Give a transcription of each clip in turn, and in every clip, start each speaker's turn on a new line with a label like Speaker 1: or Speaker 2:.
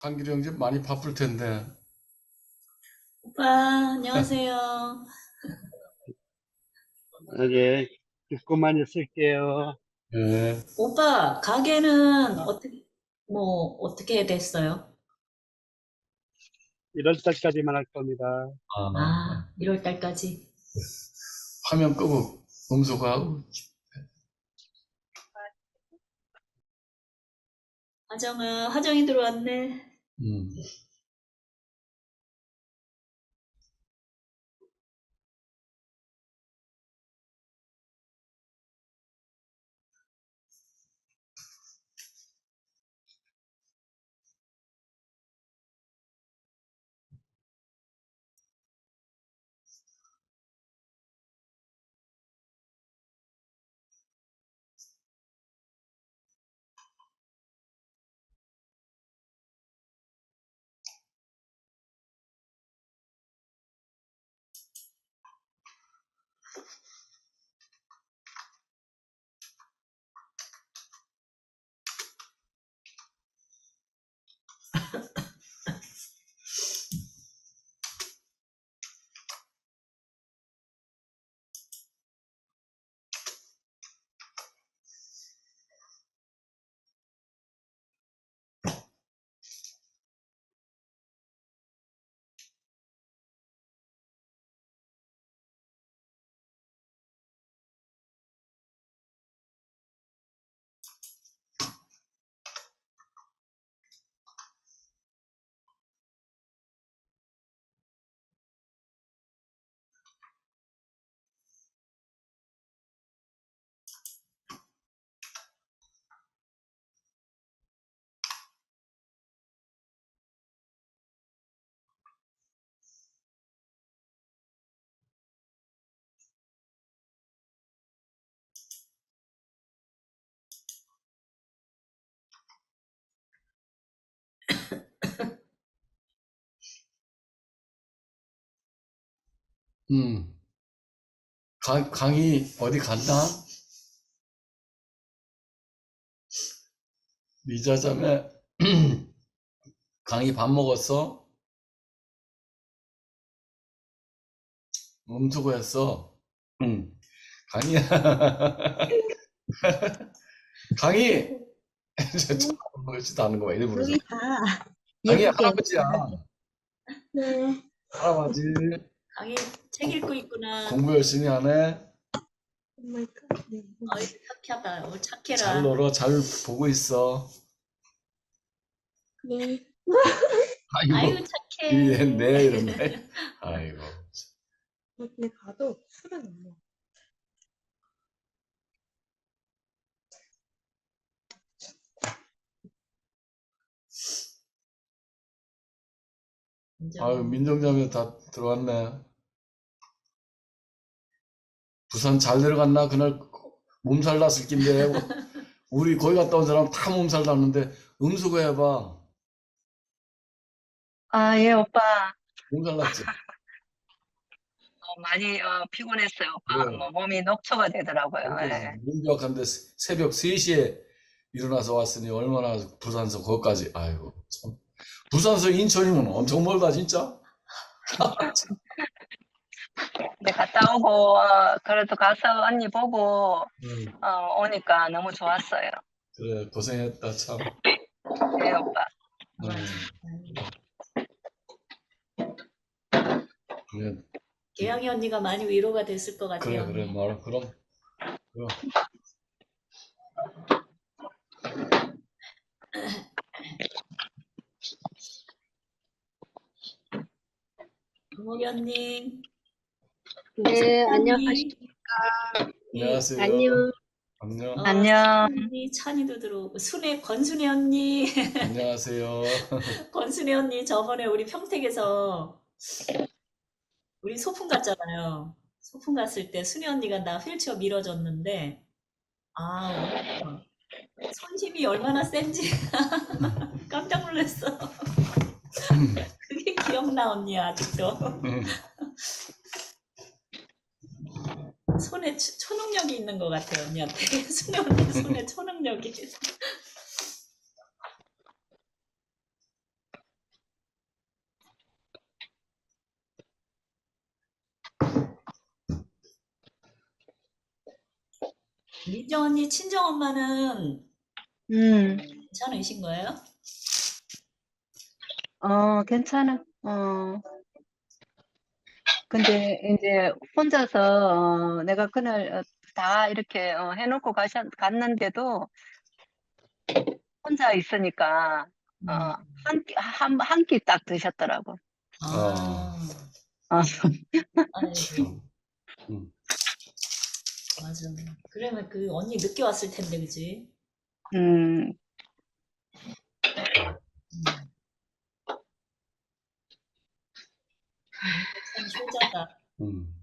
Speaker 1: 한길이 형제 많이 바쁠 텐데.
Speaker 2: 오빠, 안녕하세요.
Speaker 3: 예, 듣고만 있을게요.
Speaker 1: 예.
Speaker 2: 오빠, 가게는 어떻게 됐어요?
Speaker 3: 1월 달까지만 할 겁니다.
Speaker 1: 아,
Speaker 2: 1월 달까지.
Speaker 1: 화면 끄고 음소거하고.
Speaker 2: 화정이 들어왔네.
Speaker 1: 음. 음. 강의 어디 갔나? 미자자매 강의 밥 먹었어? 음수거했어. 강의 강의 저 먹지도 않은 거야 일부러.
Speaker 4: 여기 다
Speaker 1: 강의
Speaker 4: 예쁘게.
Speaker 1: 할아버지야.
Speaker 4: 네.
Speaker 1: 할아버지
Speaker 2: 강희 책 읽고 있구나.
Speaker 1: 공부 열심히 하네.
Speaker 4: 정말 네.
Speaker 2: 어이, 착하다. 착해라.
Speaker 1: 잘 놀아. 잘 보고 있어.
Speaker 4: 네.
Speaker 1: 아이고,
Speaker 2: 아이고, 착해.
Speaker 1: 네 이런데. 아이고.
Speaker 4: 어디 가도 술은 없네.
Speaker 1: 아유, 민정자매 다 들어왔네. 부산 잘 내려갔나? 그날 몸살 났을 낀데. 우리 거기 갔다 온 사람 다 몸살 났는데, 음수거 해봐.
Speaker 5: 아, 예, 오빠.
Speaker 1: 몸살 났지?
Speaker 5: 많이 피곤했어요, 오빠.
Speaker 1: 그래.
Speaker 5: 몸이 녹초가 되더라고요. 예.
Speaker 1: 문벽한데 새벽 3시에 일어나서 왔으니 얼마나 부산서 거기까지. 아이고, 참. 부산서 인천이면 엄청 멀다, 진짜?
Speaker 5: 근데 갔다 오고, 그래도 가서 언니 보고, 오니까 너무 좋았어요.
Speaker 1: 그래, 고생했다, 참.
Speaker 5: 예, 오빠.
Speaker 1: 그래,
Speaker 2: 계양이 언니가 많이 위로가 됐을 것 같아요.
Speaker 1: 그래, 말, 그럼.
Speaker 2: 동욱이 언니.
Speaker 4: 네,
Speaker 2: 언니.
Speaker 1: 안녕하세요.
Speaker 4: 안녕.
Speaker 1: 안녕.
Speaker 5: 안녕.
Speaker 2: 언니, 찬이도 들어오고. 권순애 언니.
Speaker 1: 안녕하세요.
Speaker 2: 권순애 언니, 저번에 우리 평택에서 우리 소풍 갔잖아요. 소풍 갔을 때 순애 언니가 나 휠체어 밀어줬는데, 손 힘이 얼마나 센지 깜짝 놀랐어. 그게 기억나, 언니, 아직도. 손에 초능력이 있는 것 같아요, 언니한테. 순애 언니 손에 초능력이. 민정 언니 친정 엄마는
Speaker 5: 음,
Speaker 2: 괜찮으신 거예요?
Speaker 5: 괜찮아. 근데 이제 혼자서 내가 그날 다 이렇게 해놓고 갔는데도 혼자 있으니까
Speaker 2: 음.
Speaker 5: 한 끼 딱 드셨더라고.
Speaker 2: 아,
Speaker 5: 어,
Speaker 2: 아이고,
Speaker 1: 참. 음.
Speaker 2: 맞아. 그러면 그 언니 늦게 왔을 텐데, 그지?
Speaker 5: 음,
Speaker 2: 음. 참 효자다.
Speaker 1: 음.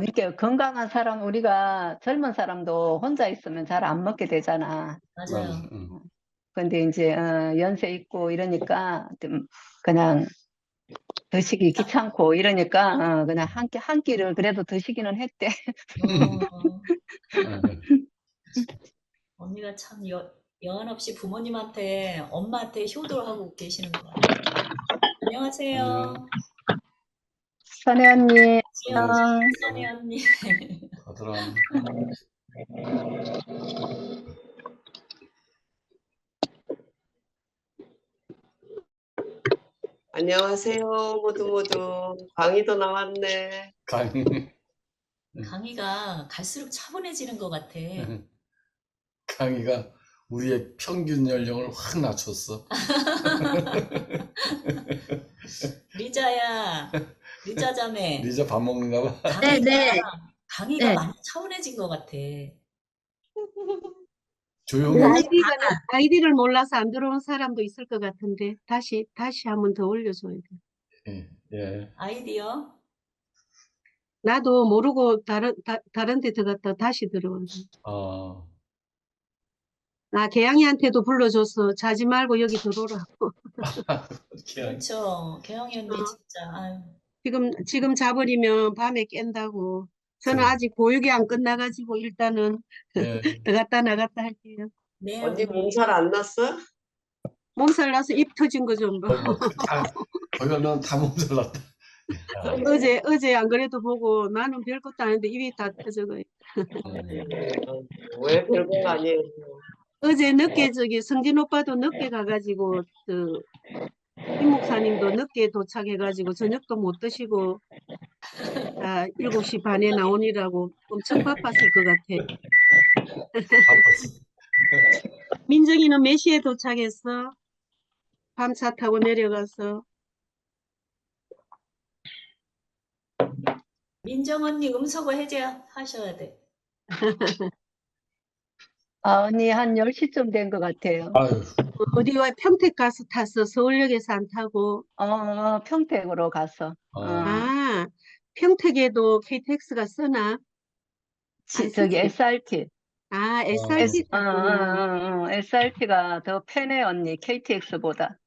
Speaker 5: 이렇게 건강한 사람, 우리가 젊은 사람도 혼자 있으면 잘 안 먹게 되잖아.
Speaker 1: 맞아.
Speaker 2: 맞아요.
Speaker 5: 근데 이제 연세 있고 이러니까 좀 그냥 드시기 귀찮고 이러니까 그냥 한 끼를 그래도 드시기는 했대.
Speaker 2: 어,
Speaker 1: 예.
Speaker 2: 언니가 참 여한 없이 부모님한테, 엄마한테 효도를 하고 계시는 것 같아요. 안녕하세요.
Speaker 5: 선혜 언니,
Speaker 2: 지연 씨,
Speaker 5: 안녕.
Speaker 2: 선희 언니.
Speaker 1: 가더라.
Speaker 6: 안녕하세요, 모두. 강의도 나왔네.
Speaker 1: 강의.
Speaker 2: 강희가 갈수록 차분해지는 것 같아.
Speaker 1: 강의가 우리의 평균 연령을 확 낮췄어.
Speaker 2: 리자야, 리자 자매.
Speaker 1: 리자 밥 먹는가 봐.
Speaker 4: 네, 네.
Speaker 2: 강희가
Speaker 4: 네.
Speaker 2: 많이 차분해진 것 같아.
Speaker 1: 조용히.
Speaker 4: 아이디를 몰라서 안 들어온 사람도 있을 것 같은데, 다시 한 번 더 올려줘야 돼.
Speaker 1: 예. 예.
Speaker 2: 아이디어?
Speaker 4: 나도 모르고 다른 데 들어갔다 다시 들어와.
Speaker 1: 어.
Speaker 4: 나 개양이한테도 불러줘서 자지 말고 여기 들어오라고.
Speaker 1: 그냥
Speaker 2: 그렇죠. 개영이 언니 진짜. 아유.
Speaker 4: 지금 자버리면 밤에 깬다고. 저는
Speaker 1: 그래.
Speaker 4: 아직 보육이 안 끝나가지고 일단은
Speaker 1: 예.
Speaker 4: 들어갔다 나갔다 할게요.
Speaker 2: 네,
Speaker 6: 언니
Speaker 2: 언니.
Speaker 6: 몸살 안 났어?
Speaker 4: 몸살 나서 입 터진 거 좀 봐.
Speaker 1: 거기는 다 몸살 났다.
Speaker 4: 어제 안 그래도 보고 나는 별것도 아닌데 입이 다 터져가.
Speaker 6: 왜 별거 아니에요?
Speaker 4: 어제 늦게 성진 오빠도 늦게 가가지고 임 목사님도 늦게 도착해가지고 저녁도 못 드시고 7시 반에 나오니라고 엄청 바빴을 것 같아.
Speaker 1: 바빴어.
Speaker 4: 민정이는 몇 시에 도착했어? 밤차 타고 내려가서.
Speaker 2: 민정 언니 음소거 해제하셔야 돼.
Speaker 5: 언니 한 10시쯤 된 것 같아요.
Speaker 1: 아유.
Speaker 4: 어디가 평택 가서 탔어? 서울역에서 안 타고.
Speaker 5: 평택으로 갔어.
Speaker 4: 아, 평택에도 KTX가 쓰나? 안
Speaker 5: 저기
Speaker 4: 쓰지?
Speaker 5: SRT.
Speaker 4: SRT 탔구나.
Speaker 5: SRT가 더 편해, 언니. KTX보다.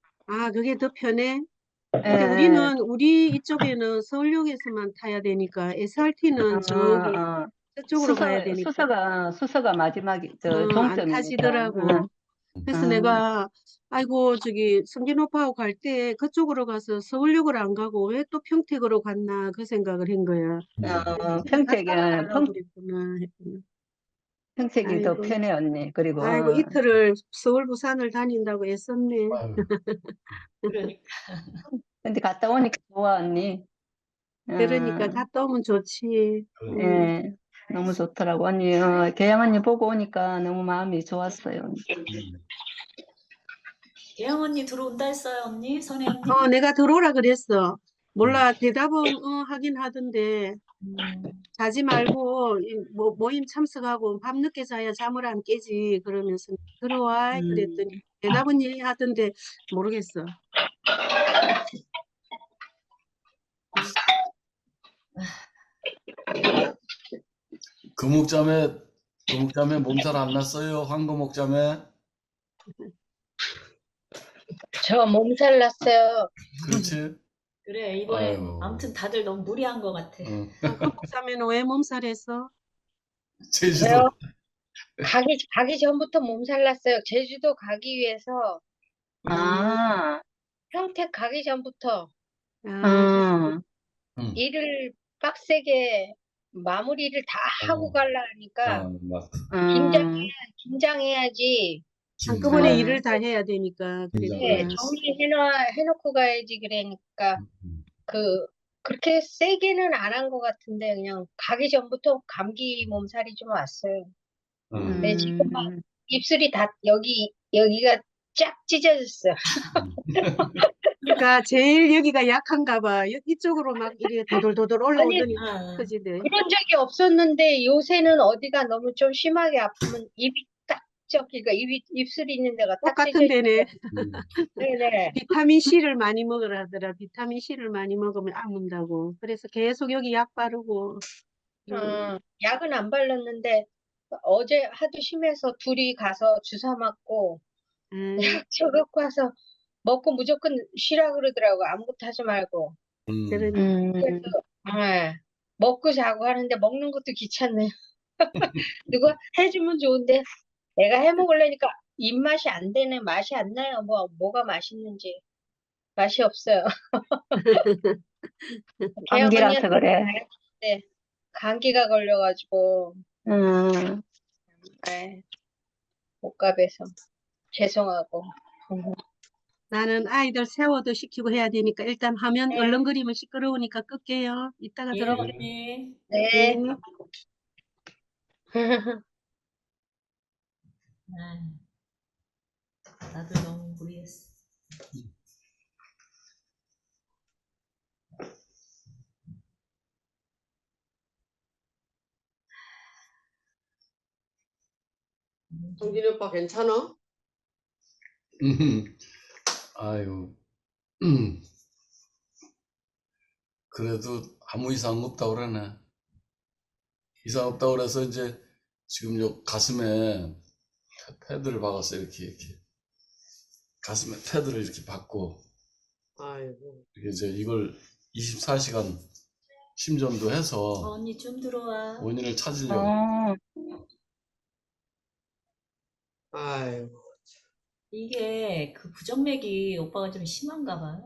Speaker 4: 그게 더 편해? 근데 우리 이쪽에는 서울역에서만 타야 되니까 SRT는 저쪽으로 가야 되니까.
Speaker 5: 수서가 마지막이,
Speaker 4: 안
Speaker 5: 종점이니까.
Speaker 4: 타시더라고. 그래서 내가 아이고 저기 성진 오빠하고 갈 때 그쪽으로 가서 서울역으로 안 가고 왜 또 평택으로 갔나 그 생각을 한 거야.
Speaker 5: 평택이
Speaker 4: 그랬구나 했구나.
Speaker 5: 평택이 더
Speaker 4: 아이고.
Speaker 5: 편해, 언니. 그리고,
Speaker 4: 아이고 이틀을 서울 부산을 다닌다고 애썼네.
Speaker 1: 아유.
Speaker 2: 그러니까.
Speaker 5: 근데 갔다 오니까 좋아, 언니.
Speaker 4: 그러니까 갔다 오면 좋지.
Speaker 5: 예, 너무 좋더라고. 언니, 계양 언니 보고 오니까 너무 마음이 좋았어요. 언니.
Speaker 2: 개영 언니 들어온다 했어요, 언니? 선혜 언니?
Speaker 4: 내가 들어오라 그랬어. 몰라 대답은 하긴 하던데 자지 말고 모임 참석하고 밤늦게 자야 잠을 안 깨지 그러면서 들어와 그랬더니 대답은 얘기하던데 모르겠어.
Speaker 1: 금옥자매 몸살 안 났어요? 황금옥자매?
Speaker 7: 저 몸살 났어요.
Speaker 1: 그렇지?
Speaker 2: 그래, 이번에
Speaker 1: 아유.
Speaker 2: 아무튼 다들 너무 무리한 것 같아.
Speaker 1: 응.
Speaker 4: 한국사면은 왜 몸살했어?
Speaker 1: 제주도.
Speaker 7: 저요? 가기 전부터 몸살 났어요. 제주도 가기 위해서 평택 가기 전부터
Speaker 4: 아,
Speaker 5: 음,
Speaker 7: 일을 빡세게 마무리를 다 하고
Speaker 1: 어.
Speaker 7: 가려 하니까
Speaker 1: 아, 맞다.
Speaker 7: 긴장해야지.
Speaker 4: 한꺼번에
Speaker 5: 음.
Speaker 4: 일을 다 해야 되니까
Speaker 1: 긴장.
Speaker 7: 네,
Speaker 4: 그랬구나.
Speaker 7: 정리해놓고 가야지. 그러니까
Speaker 1: 음.
Speaker 7: 그렇게 세게는 안 한 것 같은데 그냥 가기 전부터 감기 몸살이 좀 왔어요. 네, 지금 막
Speaker 5: 음.
Speaker 7: 입술이 다 여기가 쫙 찢어졌어요.
Speaker 4: 그러니까 제일 여기가 약한가 봐. 이쪽으로 막 이렇게 도돌도돌 올라오더니
Speaker 2: 아,
Speaker 4: 터지대.
Speaker 7: 그런 적이 없었는데 요새는 어디가 너무 좀 심하게 아프면 입이 딱 그러니까 입술이 있는 데가 딱
Speaker 4: 똑같은 데네.
Speaker 7: 네네.
Speaker 4: 비타민 C를 많이 먹으라 하더라. 비타민 C를 많이 먹으면 아문다고. 그래서 계속 여기 약 바르고.
Speaker 7: 약은 안 발랐는데 어제 하도 심해서 둘이 가서 주사 맞고 약 줘갖고 와서 먹고 무조건 쉬라 그러더라고. 아무것도 하지 말고.
Speaker 4: 그런
Speaker 7: 그래서 먹고 자고 하는데 먹는 것도 귀찮네. 누가 해주면 좋은데 내가 해 먹으려니까 입맛이 안 되네. 맛이 안 나요. 뭐가 맛있는지. 맛이 없어요. 걔
Speaker 5: 감기라서
Speaker 7: 언니한테
Speaker 5: 그래.
Speaker 7: 네, 감기가 걸려가지고
Speaker 5: 음.
Speaker 7: 옷갑에서 죄송하고.
Speaker 4: 나는 아이들 세워도 시키고 해야 되니까 일단 하면
Speaker 7: 네.
Speaker 4: 얼른 그리면 시끄러우니까 끌게요. 이따가
Speaker 2: 예,
Speaker 4: 들어볼게요.
Speaker 2: 언니.
Speaker 7: 네.
Speaker 2: 아, 나도 너무 무리했어.
Speaker 6: 성진이 오빠 괜찮아?
Speaker 1: 아유. 그래도 아무 이상 없다고 그러네. 이상 없다고 그래서 이제 지금 요 가슴에 패드를 박았어. 이렇게. 가슴에 패드를 이렇게 박고,
Speaker 6: 아이고.
Speaker 1: 이제 이걸 24시간 심전도 해서
Speaker 2: 언니 좀 들어와.
Speaker 1: 원인을 찾으려고.
Speaker 5: 어.
Speaker 6: 아이고.
Speaker 2: 이게 그 부정맥이 오빠가 좀 심한가 봐.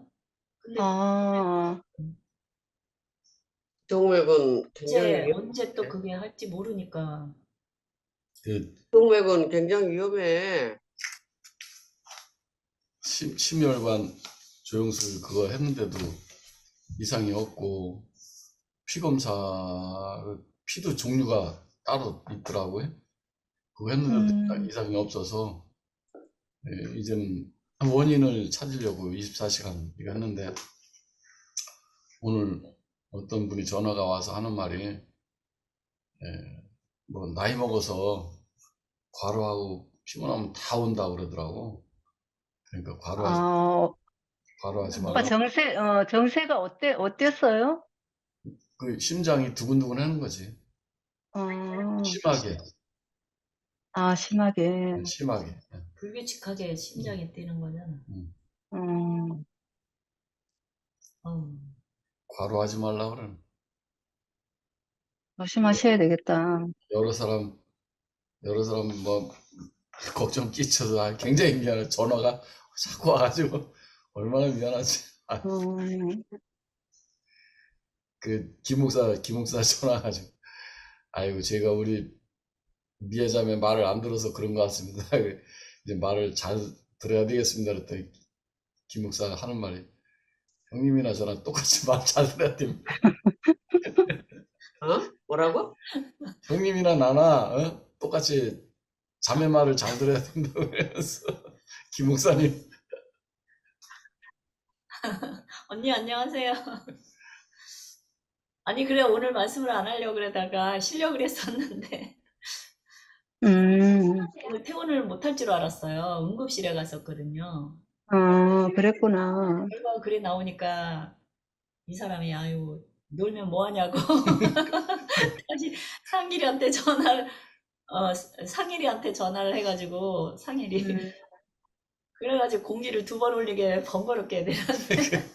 Speaker 2: 근데
Speaker 5: 아.
Speaker 6: 동맥은 굉장히
Speaker 2: 언제 또 그게 할지 모르니까.
Speaker 1: 그
Speaker 6: 동맥은 굉장히 위험해.
Speaker 1: 심혈관 조영술 그거 했는데도 이상이 없고, 피검사, 피도 종류가 따로 있더라고요. 그거 했는데도 이상이 없어서, 예, 이제는 원인을 찾으려고 24시간 이거 했는데, 오늘 어떤 분이 전화가 와서 하는 말이, 예, 뭐 나이 먹어서 과로하고 피곤하면 다 온다 그러더라고. 그러니까 과로하지
Speaker 5: 오빠
Speaker 1: 말라.
Speaker 5: 정세가 어땠어요?
Speaker 1: 그 심장이 두근두근 하는 거지. 심하게.
Speaker 5: 심하게.
Speaker 1: 심하게. 예.
Speaker 2: 불규칙하게 심장이 뛰는 거잖아.
Speaker 5: 음.
Speaker 1: 과로하지 말라 그러는.
Speaker 5: 조심하셔야 되겠다.
Speaker 1: 여러 사람 뭐 걱정 끼쳐서 굉장히 미안해. 전화가 자꾸 와가지고 얼마나 미안하지. 그 김목사 전화가지고, 아이고 제가 우리 미애자매 말을 안 들어서 그런 것 같습니다. 이제 말을 잘 들어야 되겠습니다. 그랬더니 김목사가 하는 말이, 형님이나 저나 똑같이 말 잘 들어야 됩니다.
Speaker 6: 뭐라고?
Speaker 1: 형님이나 나나 똑같이 자매 말을 잘 들어야 된다고 그래서 김목사님.
Speaker 2: 언니 안녕하세요. 아니 그래 오늘 말씀을 안 하려고 그러다가 쉬려고 그랬었는데 오늘 퇴원을 못할 줄 알았어요. 응급실에 갔었거든요.
Speaker 5: 그랬구나.
Speaker 2: 결과가 그래 나오니까 이 사람이 아유 놀면 뭐하냐고 다시 상일이한테 전화를 해가지고 상일이 그래가지고 공지를 2번 올리게 번거롭게 되는데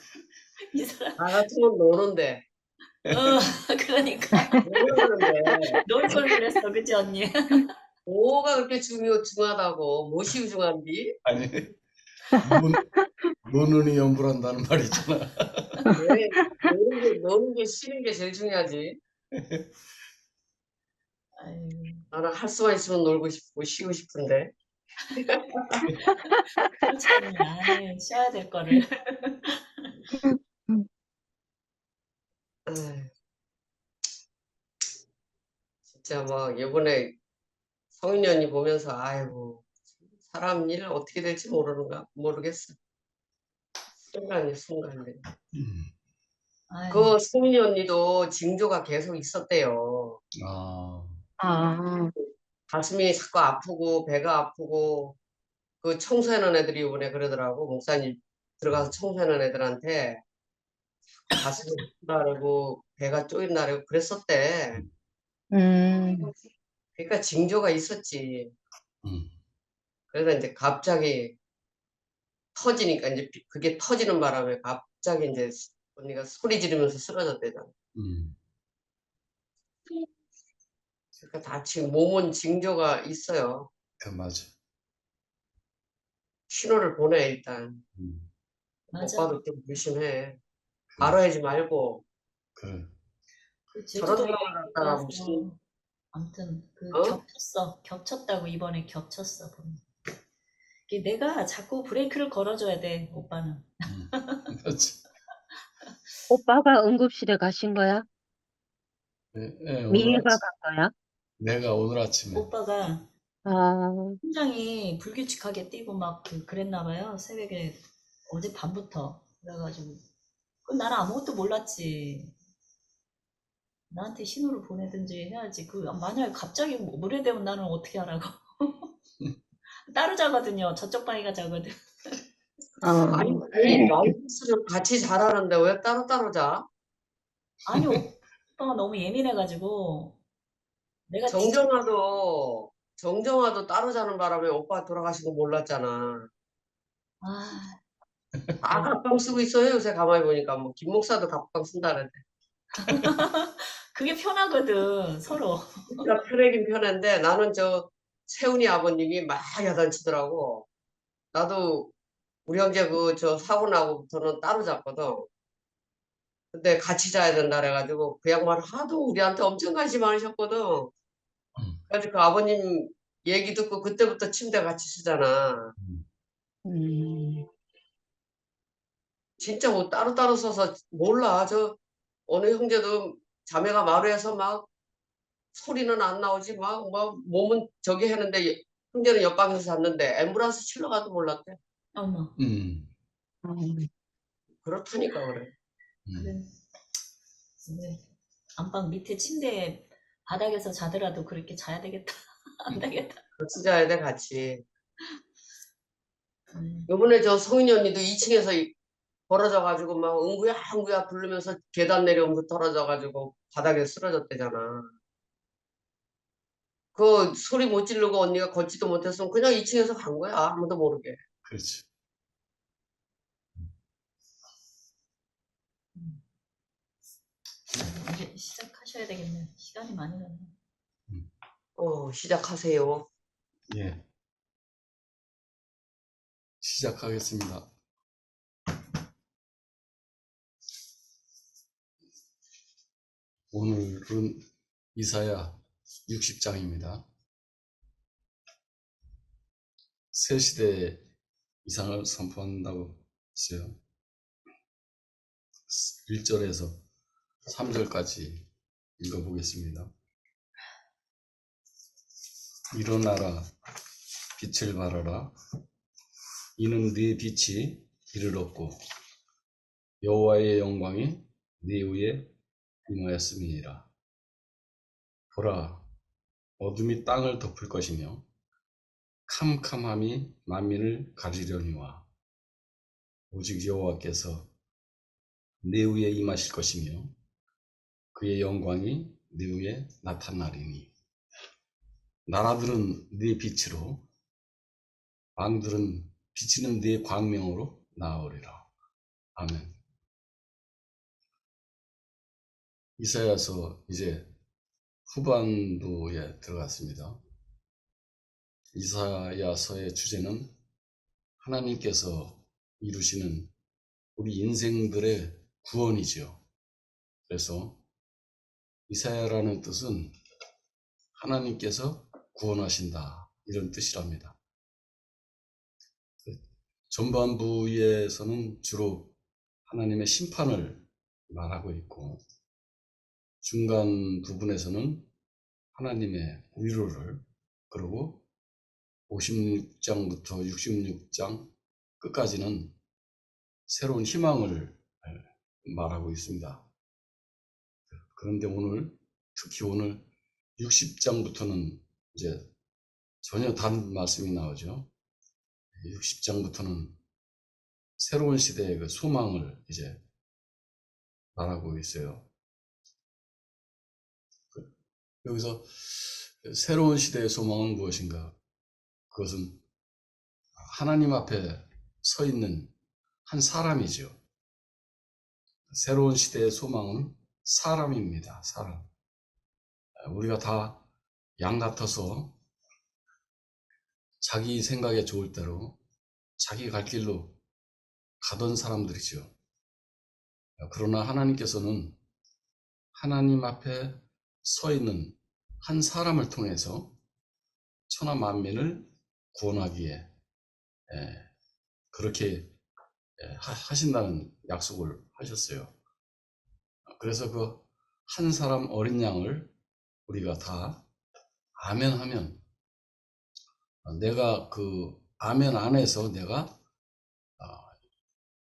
Speaker 2: 이 사람
Speaker 6: 나 같으면 노는데.
Speaker 2: 그러니까
Speaker 6: 모르는데.
Speaker 2: 놀 걸 그랬어 그치 언니?
Speaker 6: 뭐가 그렇게 중요하다고? 무엇이 중요한디?
Speaker 1: 아니 노는이 연불한다는 말 있잖아.
Speaker 6: 왜 노는 게 쉬는 게 제일 중요하지.
Speaker 2: 아유,
Speaker 6: 나는 할 수만 있으면 놀고 싶고 쉬고 싶은데.
Speaker 2: 그렇잖아요. 아유, 쉬어야 될 거를.
Speaker 6: 아휴, 진짜 막 이번에 성인이 언니 보면서 아이고 사람 일 어떻게 될지 모르겠어. 순간이 순간에.
Speaker 2: 아유,
Speaker 6: 그 성인이 언니도 징조가 계속 있었대요.
Speaker 1: 아,
Speaker 5: 아,
Speaker 6: 가슴이 자꾸 아프고 배가 아프고 그 청소하는 애들이 이번에 그러더라고. 목사님 들어가서 청소하는 애들한테 가슴이 아프다고 배가 쪼인다고 그랬었대. 그러니까 징조가 있었지.
Speaker 1: 음,
Speaker 6: 그래서 이제 갑자기 터지니까 이제 그게 터지는 바람에 갑자기 이제 언니가 소리 지르면서 쓰러졌대잖아.
Speaker 1: 음,
Speaker 6: 그러니까 다 지금 몸은 징조가 있어요.
Speaker 1: 그 맞아.
Speaker 6: 신호를 보내 일단.
Speaker 2: 맞아.
Speaker 6: 오빠도 좀 조심해.
Speaker 1: 그래,
Speaker 6: 바로 하지 말고
Speaker 1: 그래.
Speaker 2: 그
Speaker 6: 저런
Speaker 2: 제주도
Speaker 6: 사람을
Speaker 2: 여행
Speaker 6: 갖다가
Speaker 2: 가서
Speaker 6: 무슨
Speaker 2: 아무튼 그
Speaker 6: 어?
Speaker 2: 겹쳤다고 이번에 겹쳤어. 보면. 이게 내가 자꾸 브레이크를 걸어줘야 돼, 오빠는.
Speaker 1: 그렇지.
Speaker 8: 오빠가 응급실에 가신 거야?
Speaker 1: 오늘
Speaker 8: 미애가
Speaker 1: 아침,
Speaker 8: 간 거야?
Speaker 1: 내가 오늘 아침에,
Speaker 2: 오빠가
Speaker 8: 아,
Speaker 2: 심장이 불규칙하게 뛰고 막 그랬나 봐요. 새벽에 어제 밤부터. 그래가지고 나는 아무것도 몰랐지. 나한테 신호를 보내든지 해야지. 만약에 갑자기 물에 대면 나는 어떻게 하라고. 따로 자거든요. 저쪽 방에가 자거든.
Speaker 6: 아니 왜 라이프스를 같이 자라는데 왜 따로따로 자?
Speaker 2: 아니, 오빠가 너무 예민해가지고 내가
Speaker 6: 정정아도 따로 자는 바람에 오빠 돌아가신 거 몰랐잖아.
Speaker 2: 아,
Speaker 6: 다 갑방 쓰고 있어요. 요새 가만히 보니까 뭐 김 목사도 갑방 쓴다는데.
Speaker 2: 그게 편하거든, 서로.
Speaker 6: 그러니까 편하긴 편한데 나는 저 세훈이 아버님이 막 야단치더라고. 나도 우리 형제 저 사고 나고부터는 따로 잤거든. 근데 같이 자야 된다 그래가지고 그 양반 하도 우리한테 엄청 관심 많으셨거든.
Speaker 1: 음,
Speaker 6: 그래서 그 아버님 얘기 듣고 그때부터 침대 같이 쓰잖아.
Speaker 8: 음,
Speaker 6: 진짜 뭐 따로따로 써서 몰라. 저 어느 형제도 자매가 마루에서 막 소리는 안 나오지 막 몸은 저기 했는데 형제는 옆방에서 잤는데 앰뷸런스 실러가도 몰랐대.
Speaker 2: 어머,
Speaker 1: 음,
Speaker 6: 그렇다니까 그래.
Speaker 2: 그래.
Speaker 1: 음.
Speaker 2: 네. 안방 밑에 침대 바닥에서 자더라도 그렇게 자야 되겠다. 안 되겠다.
Speaker 6: 같이 자야 돼 같이.
Speaker 2: 음.
Speaker 6: 요번에 저 성인이 언니도 2층에서 벌어져가지고 막 응구야 응구야 부르면서 계단 내려오면서 떨어져가지고 바닥에 쓰러졌대잖아. 그 소리 못 지르고 언니가 걷지도 못했으면 그냥 2층에서 간 거야. 아무도 모르게.
Speaker 1: 그렇지.
Speaker 2: 음. 이제 시작하셔야 되겠네. 시간이 많이 갔네.
Speaker 6: 시작하세요.
Speaker 1: 예, 시작하겠습니다. 오늘은 이사야 60장입니다. 새 시대 이상을 선포한다고 했어요. 1절에서 3절까지 읽어보겠습니다. 일어나라, 빛을 발하라. 이는 네 빛이 길을 얻고 여호와의 영광이 네 위에 임하였음이니라. 보라, 어둠이 땅을 덮을 것이며 캄캄함이 만민을 가리려니와 오직 여호와께서 네 위에 임하실 것이며 그의 영광이 네 위에 나타나리니 나라들은 네 빛으로 왕들은 비치는 네 광명으로 나아오리라. 아멘. 이사야서 이제 후반부에 들어갔습니다. 이사야서의 주제는 하나님께서 이루시는 우리 인생들의 구원이죠. 그래서 이사야라는 뜻은 하나님께서 구원하신다, 이런 뜻이랍니다. 전반부에서는 주로 하나님의 심판을 말하고 있고, 중간 부분에서는 하나님의 위로를, 그리고 56장부터 66장 끝까지는 새로운 희망을 말하고 있습니다. 그런데 특히 오늘 60장부터는 이제 전혀 다른 말씀이 나오죠. 60장부터는 새로운 시대의 그 소망을 이제 말하고 있어요. 여기서 새로운 시대의 소망은 무엇인가? 그것은 하나님 앞에 서 있는 한 사람이죠. 새로운 시대의 소망은 사람입니다. 사람. 우리가 다 양 같아서 자기 생각에 좋을 대로 자기 갈 길로 가던 사람들이죠. 그러나 하나님께서는 하나님 앞에 서 있는 한 사람을 통해서 천하 만민을 구원하기에 그렇게 하신다는 약속을 하셨어요. 그래서 그 한 사람 어린 양을 우리가 다 아멘하면, 내가 그 아멘 안에서 내가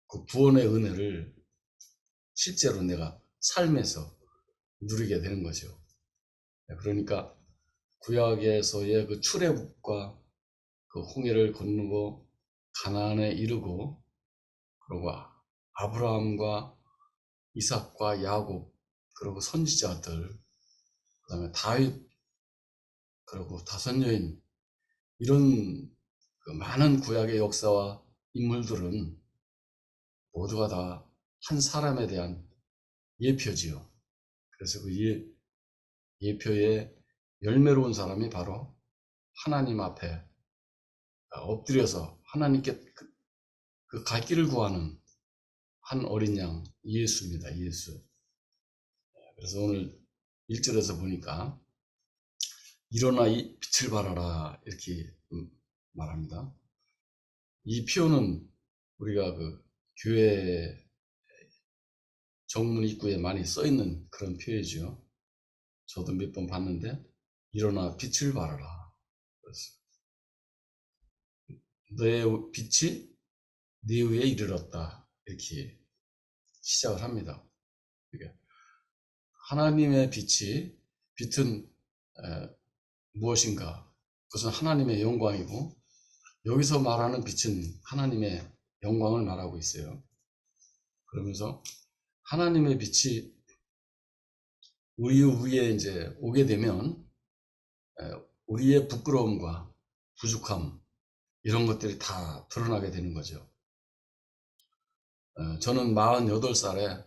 Speaker 1: 그 구원의 은혜를 실제로 내가 삶에서 누리게 되는 거죠. 그러니까 구약에서의 그 출애굽과 그 홍해를 건너고 가나안에 이르고, 그리고 아브라함과 이삭과 야곱, 그리고 선지자들, 그 다음에 다윗, 그리고 다섯 여인, 이런 그 많은 구약의 역사와 인물들은 모두가 다 한 사람에 대한 예표지요. 그래서 그 예표의 열매로운 사람이 바로 하나님 앞에 엎드려서 하나님께 그 갈 길을 구하는 한 어린 양, 예수입니다. 예수. 그래서 오늘 1절에서 보니까 일어나 이 빛을 발하라, 이렇게 말합니다. 이 표현은 우리가 그 교회 정문 입구에 많이 써 있는 그런 표현이죠. 저도 몇 번 봤는데, 일어나 빛을 발하라. 너의 빛이 네 위에 이르렀다, 이렇게 시작을 합니다. 그러니까 하나님의 빛은 무엇인가? 그것은 하나님의 영광이고, 여기서 말하는 빛은 하나님의 영광을 말하고 있어요. 그러면서 하나님의 빛이 우리 위에 이제 오게 되면 우리의 부끄러움과 부족함, 이런 것들이 다 드러나게 되는 거죠. 저는 48살에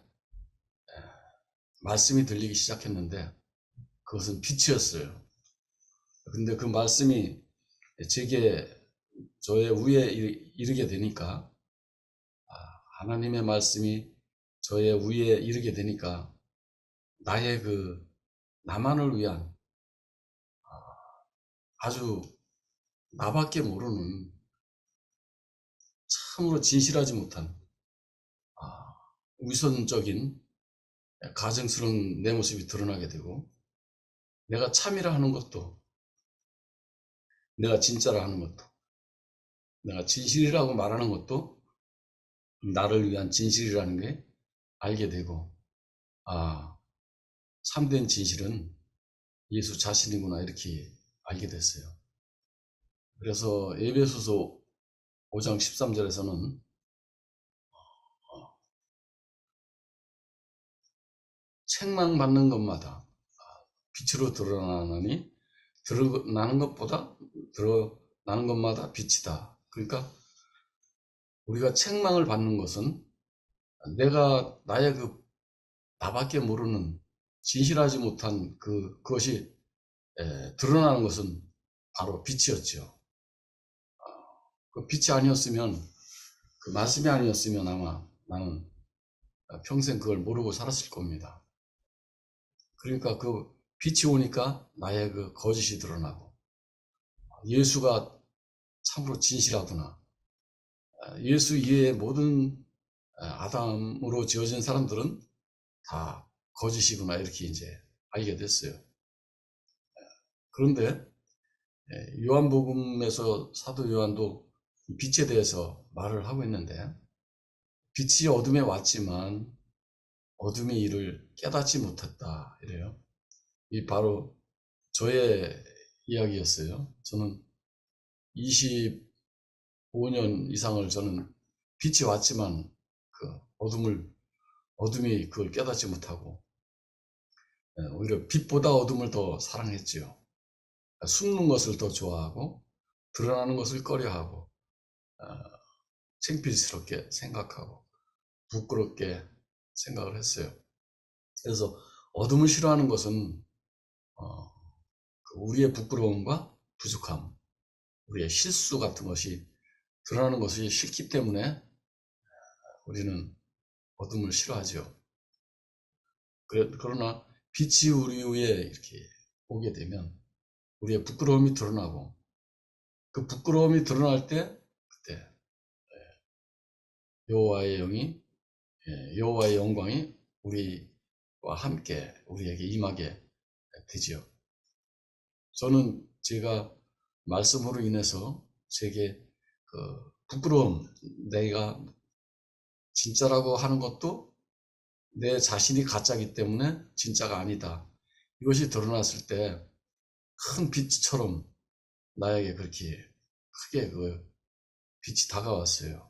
Speaker 1: 말씀이 들리기 시작했는데, 그것은 빛이었어요. 근데 그 말씀이 저의 위에 이르게 되니까, 하나님의 말씀이 저의 위에 이르게 되니까, 나만을 위한 아주 나밖에 모르는 참으로 진실하지 못한 위선적인 가증스러운 내 모습이 드러나게 되고, 내가 참이라 하는 것도, 내가 진짜라 하는 것도, 내가 진실이라고 말하는 것도 나를 위한 진실이라는 게 알게 되고, 참된 진실은 예수 자신이구나, 이렇게 알게 됐어요. 그래서 에베소서 5장 13절에서는 책망받는 것마다 빛으로 드러나니 드러나는 것마다 빛이다. 그러니까 우리가 책망을 받는 것은 나의 나밖에 모르는 진실하지 못한 그것이 드러나는 것은 바로 빛이었죠. 그 빛이 아니었으면, 그 말씀이 아니었으면 아마 나는 평생 그걸 모르고 살았을 겁니다. 그러니까 그 빛이 오니까 나의 그 거짓이 드러나고, 예수가 참으로 진실하구나. 예수 이외의 모든 아담으로 지어진 사람들은 다 거짓이구나. 이렇게 이제 알게 됐어요. 그런데 요한복음에서 사도 요한도 빛에 대해서 말을 하고 있는데, 빛이 어둠에 왔지만 어둠이 이를 깨닫지 못했다 이래요. 이 바로 저의 이야기였어요. 저는 25년 이상을 저는 빛이 왔지만 그 어둠이 그걸 깨닫지 못하고 오히려 빛보다 어둠을 더 사랑했지요. 숨는 것을 더 좋아하고 드러나는 것을 꺼려하고 창피스럽게 생각하고 부끄럽게 생각을 했어요. 그래서 어둠을 싫어하는 것은 우리의 부끄러움과 부족함, 우리의 실수 같은 것이 드러나는 것이 싫기 때문에 우리는 어둠을 싫어하죠. 그러나 빛이 우리 위에 이렇게 오게 되면 우리의 부끄러움이 드러나고, 그 부끄러움이 드러날 때 그때 여호와의 영광이 우리와 함께 우리에게 임하게 되지요. 저는 제가 말씀으로 인해서 제게 그 부끄러움, 내가 진짜라고 하는 것도 내 자신이 가짜이기 때문에 진짜가 아니다, 이것이 드러났을 때 큰 빛처럼 나에게 그렇게 크게 그 빛이 다가왔어요.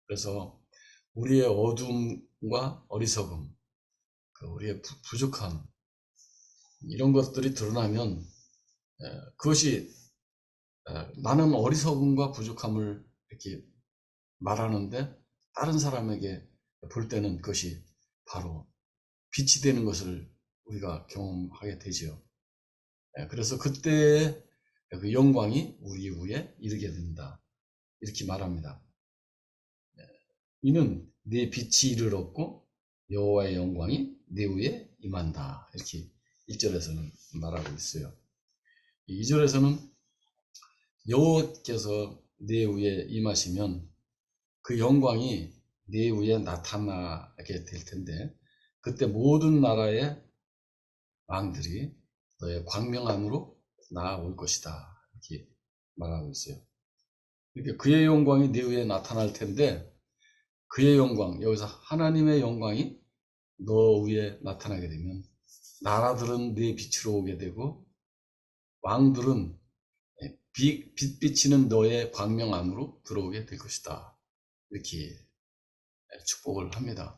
Speaker 1: 그래서 우리의 어둠과 어리석음, 우리의 부족함, 이런 것들이 드러나면 그것이 나는 어리석음과 부족함을 이렇게 말하는데 다른 사람에게 볼 때는 그것이 바로 빛이 되는 것을 우리가 경험하게 되지요. 그래서 그때의 그 영광이 우리 위에 이르게 된다, 이렇게 말합니다. 이는 내 빛이 이르렀고 여호와의 영광이 내 위에 임한다, 이렇게 1절에서는 말하고 있어요. 2절에서는 여호와께서 내 위에 임하시면 그 영광이 내 위에 나타나게 될 텐데, 그때 모든 나라의 왕들이 너의 광명함으로 나아올 것이다, 이렇게 말하고 있어요. 그러니까 그의 영광이 내 위에 나타날 텐데, 그의 영광, 여기서 하나님의 영광이 너 위에 나타나게 되면 나라들은 네 빛으로 오게 되고 왕들은 빛 비치는 너의 광명 안으로 들어오게 될 것이다, 이렇게 축복을 합니다.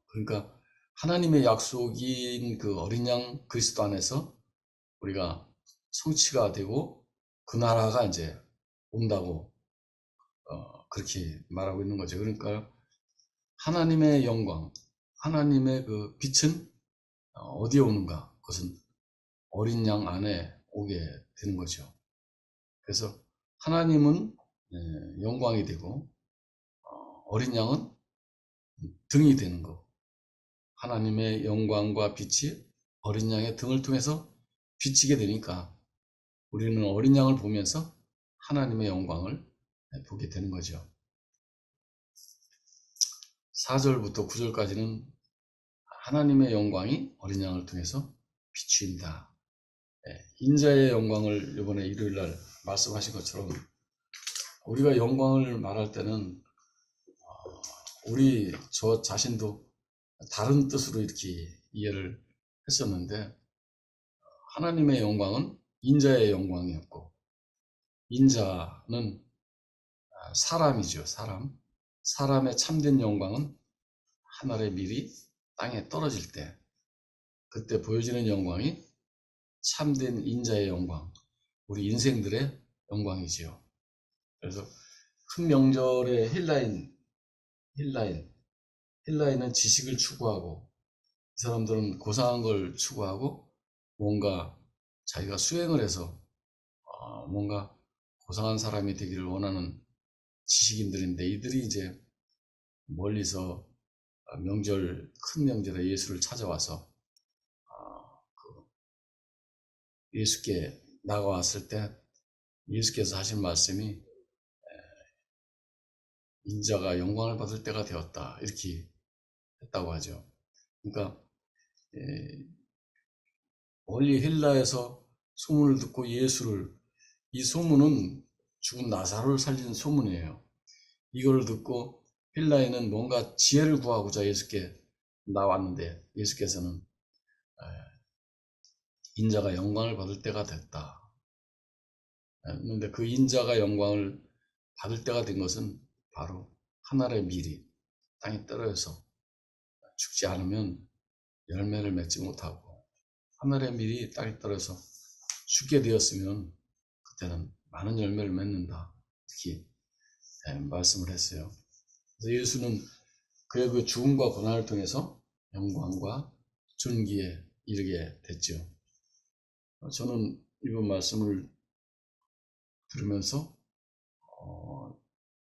Speaker 1: 그러니까 하나님의 약속인 그 어린 양 그리스도 안에서 우리가 성취가 되고 그 나라가 이제 온다고 그렇게 말하고 있는 거죠. 그러니까 하나님의 영광, 하나님의 그 빛은 어디에 오는가? 그것은 어린 양 안에 오게 되는 거죠. 그래서 하나님은 영광이 되고 어린 양은 등이 되는 거. 하나님의 영광과 빛이 어린 양의 등을 통해서 비치게 되니까 우리는 어린 양을 보면서 하나님의 영광을 보게 되는 거죠. 4절부터 9절까지는 하나님의 영광이 어린 양을 통해서 비추인다. 인자의 영광을 이번에 일요일날 말씀하신 것처럼 우리가 영광을 말할 때는 저 자신도 다른 뜻으로 이렇게 이해를 했었는데, 하나님의 영광은 인자의 영광이었고, 인자는 사람이죠. 사람의 참된 영광은 하늘의 밀이 땅에 떨어질 때 그때 보여지는 영광이 참된 인자의 영광, 우리 인생들의 영광이지요. 그래서 큰 명절의 힐라인은 지식을 추구하고, 이 사람들은 고상한 걸 추구하고 뭔가 자기가 수행을 해서 뭔가 고상한 사람이 되기를 원하는 지식인들인데, 이들이 이제 멀리서 명절, 큰 명절에 예수를 찾아와서 예수께 나가왔을 때 예수께서 하신 말씀이 인자가 영광을 받을 때가 되었다, 이렇게 했다고 하죠. 그러니까 멀리 헬라에서 소문을 듣고 예수를, 이 소문은 죽은 나사로를 살린 소문이에요. 이걸 듣고 헬라에는 뭔가 지혜를 구하고자 예수께 나왔는데 예수께서는 인자가 영광을 받을 때가 됐다. 그런데 그 인자가 영광을 받을 때가 된 것은 바로 하늘의 밀이 땅에 떨어져서 죽지 않으면 열매를 맺지 못하고, 하늘의 밀이 땅에 떨어져서 죽게 되었으면 그때는 많은 열매를 맺는다, 이렇게 말씀을 했어요. 그래서 예수는 그의 그 죽음과 고난을 통해서 영광과 존귀에 이르게 됐죠. 저는 이번 말씀을 들으면서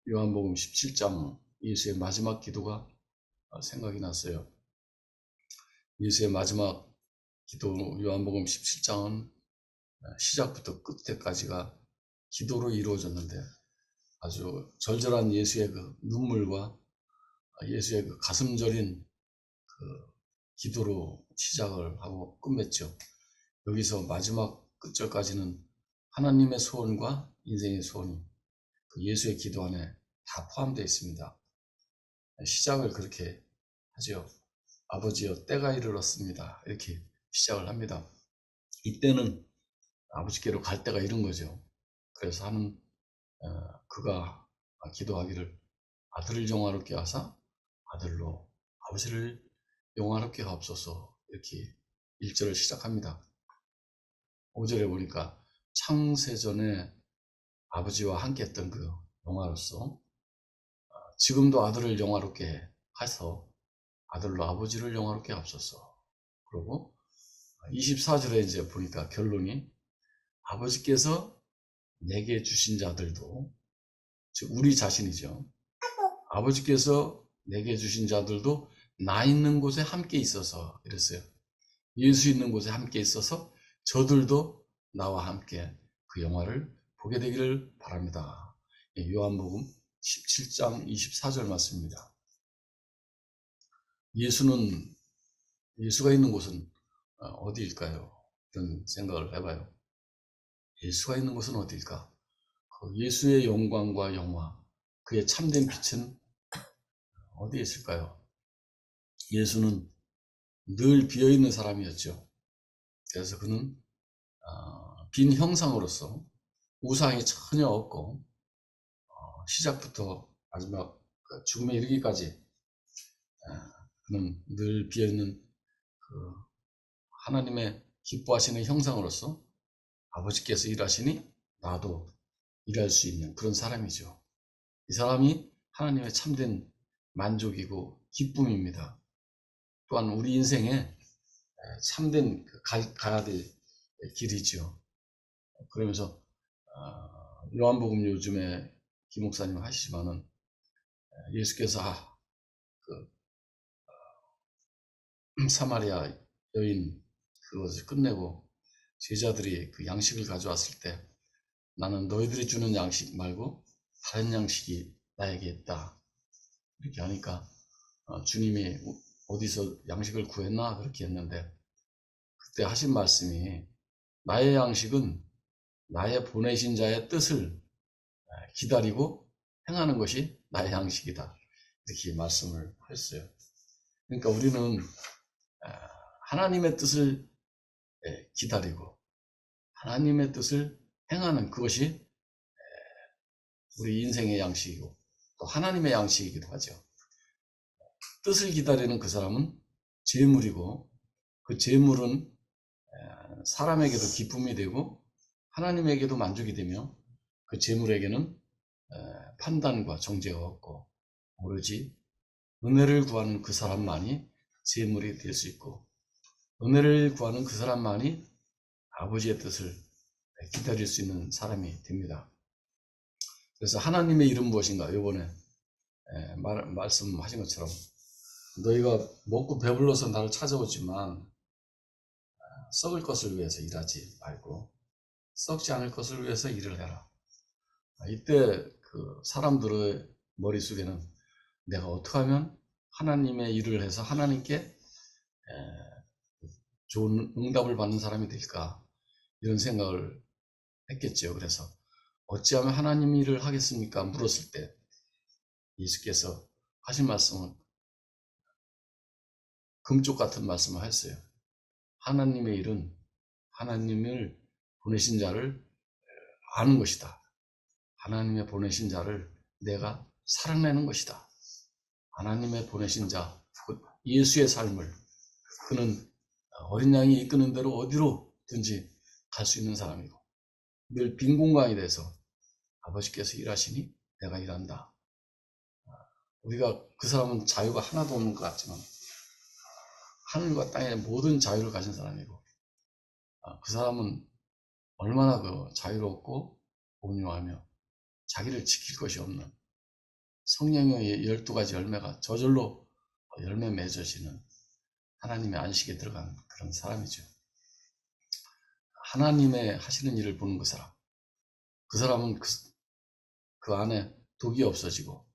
Speaker 1: 요한복음 17장 예수의 마지막 기도가 생각이 났어요. 예수의 마지막 기도, 요한복음 17장은 시작부터 끝에까지가 기도로 이루어졌는데 아주 절절한 예수의 그 눈물과 예수의 그 가슴 저린 그 기도로 시작을 하고 끝맺죠. 여기서 마지막 끝절까지는 하나님의 소원과 인생의 소원이 그 예수의 기도 안에 다 포함되어 있습니다. 시작을 그렇게 하죠. 아버지여, 때가 이르렀습니다, 이렇게 시작을 합니다. 이때는 아버지께로 갈 때가 이른 거죠. 그래서 그가 기도하기를 아들을 영화롭게 하사 아들로 아버지를 영화롭게 하옵소서, 이렇게 1절을 시작합니다. 5절에 보니까 창세전에 아버지와 함께 했던 그 영화로서 지금도 아들을 영화롭게 하서 아들로 아버지를 영화롭게 하옵소서. 그리고 24절에 이제 보니까 결론이 아버지께서 내게 주신 자들도, 즉 우리 자신이죠. 아버지께서 내게 주신 자들도 나 있는 곳에 함께 있어서, 이랬어요. 예수 있는 곳에 함께 있어서 저들도 나와 함께 그 영화를 보게 되기를 바랍니다. 요한복음 17장 24절 말씀입니다. 예수가 있는 곳은 어디일까요? 이런 생각을 해봐요. 예수가 있는 곳은 어디일까? 예수의 영광과 영화, 그의 참된 빛은 어디에 있을까요? 예수는 늘 비어있는 사람이었죠. 그래서 그는 빈 형상으로서 우상이 전혀 없고 시작부터 마지막 죽음에 이르기까지 그는 늘 비어있는 그 하나님의 기뻐하시는 형상으로서 아버지께서 일하시니 나도 일할 수 있는 그런 사람이죠. 이 사람이 하나님의 참된 만족이고 기쁨입니다. 또한 우리 인생에 참된 가야 될 길이죠. 그러면서 요한복음 요즘에 김 목사님 하시지만은 예수께서 사마리아 여인 그것을 끝내고 제자들이 그 양식을 가져왔을 때 나는 너희들이 주는 양식 말고 다른 양식이 나에게 있다, 이렇게 하니까 주님이 어디서 양식을 구했나 그렇게 했는데 그때 하신 말씀이 나의 양식은 나의 보내신 자의 뜻을 기다리고 행하는 것이 나의 양식이다, 이렇게 말씀을 했어요. 그러니까 우리는 하나님의 뜻을 기다리고 하나님의 뜻을 행하는 그것이 우리 인생의 양식이고 또 하나님의 양식이기도 하죠. 뜻을 기다리는 그 사람은 재물이고 그 재물은 사람에게도 기쁨이 되고 하나님에게도 만족이 되며 그 재물에게는 판단과 정죄가 없고 오로지 은혜를 구하는 그 사람만이 재물이 될 수 있고 은혜를 구하는 그 사람만이 아버지의 뜻을 기다릴 수 있는 사람이 됩니다. 그래서 하나님의 이름 무엇인가? 이번에 말씀하신 것처럼 너희가 먹고 배불러서 나를 찾아오지만 썩을 것을 위해서 일하지 말고 썩지 않을 것을 위해서 일을 해라. 이때 그 사람들의 머릿속에는 내가 어떻게 하면 하나님의 일을 해서 하나님께 좋은 응답을 받는 사람이 될까, 이런 생각을 했겠죠. 그래서 어찌하면 하나님 일을 하겠습니까? 물었을 때 예수께서 하신 말씀은 금쪽 같은 말씀을 했어요. 하나님의 일은 하나님을 보내신 자를 아는 것이다. 하나님의 보내신 자를 내가 사랑내는 것이다. 하나님의 보내신 자, 예수의 삶을 그는 어린 양이 이끄는 대로 어디로든지 갈 수 있는 사람이고, 늘 빈 공간에 대해서 아버지께서 일하시니 내가 일한다. 우리가 그 사람은 자유가 하나도 없는 것 같지만 하늘과 땅의 모든 자유를 가진 사람이고, 그 사람은 얼마나 그 자유롭고 온유하며 자기를 지킬 것이 없는 성령의 12가지 열매가 저절로 열매 맺어지는 하나님의 안식에 들어간 그런 사람이죠. 하나님의 하시는 일을 보는 그 사람, 그 사람은 그 안에 독이 없어지고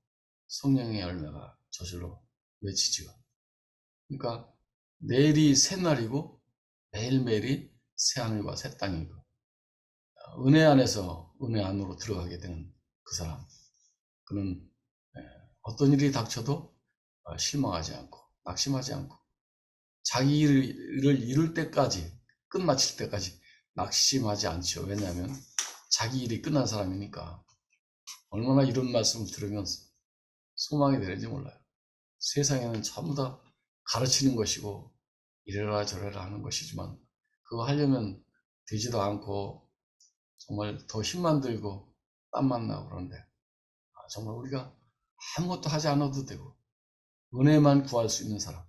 Speaker 1: 성령의 열매가 저절로 맺히죠. 그러니까 내일이 새날이고 매일매일이 새하늘과 새 땅이고, 은혜 안에서 은혜 안으로 들어가게 되는 그 사람, 그는 어떤 일이 닥쳐도 실망하지 않고 낙심하지 않고 자기 일을 이룰 때까지, 끝마칠 때까지 낙심하지 않죠. 왜냐하면 자기 일이 끝난 사람이니까. 얼마나 이런 말씀을 들으면 소망이 되는지 몰라요. 세상에는 전부 다 가르치는 것이고 이래라 저래라 하는 것이지만 그거 하려면 되지도 않고 정말 더 힘만 들고 땀만 나고 그러는데, 정말 우리가 아무것도 하지 않아도 되고 은혜만 구할 수 있는 사람,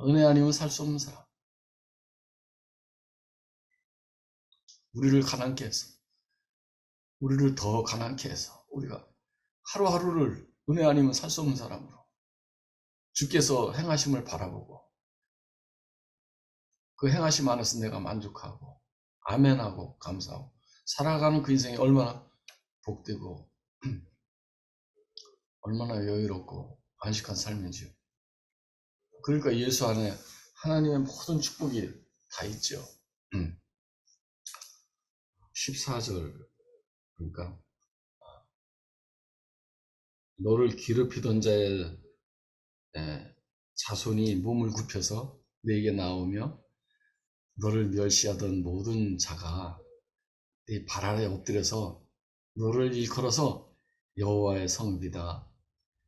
Speaker 1: 은혜 아니면 살 수 없는 사람, 우리를 가난케 해서, 우리를 더 가난케 해서 우리가 하루하루를 은혜 아니면 살 수 없는 사람으로 주께서 행하심을 바라보고 그 행하심 안에서 내가 만족하고 아멘하고 감사하고 살아가는 그 인생이 얼마나 복되고 얼마나 여유롭고 안식한 삶인지요. 그러니까 예수 안에 하나님의 모든 축복이 다 있죠. 14절, 그러니까 너를 괴롭히던 자의 자손이 몸을 굽혀서 내게 나오며 너를 멸시하던 모든 자가 네 발 아래 엎드려서 너를 일컬어서 여호와의 성읍이다,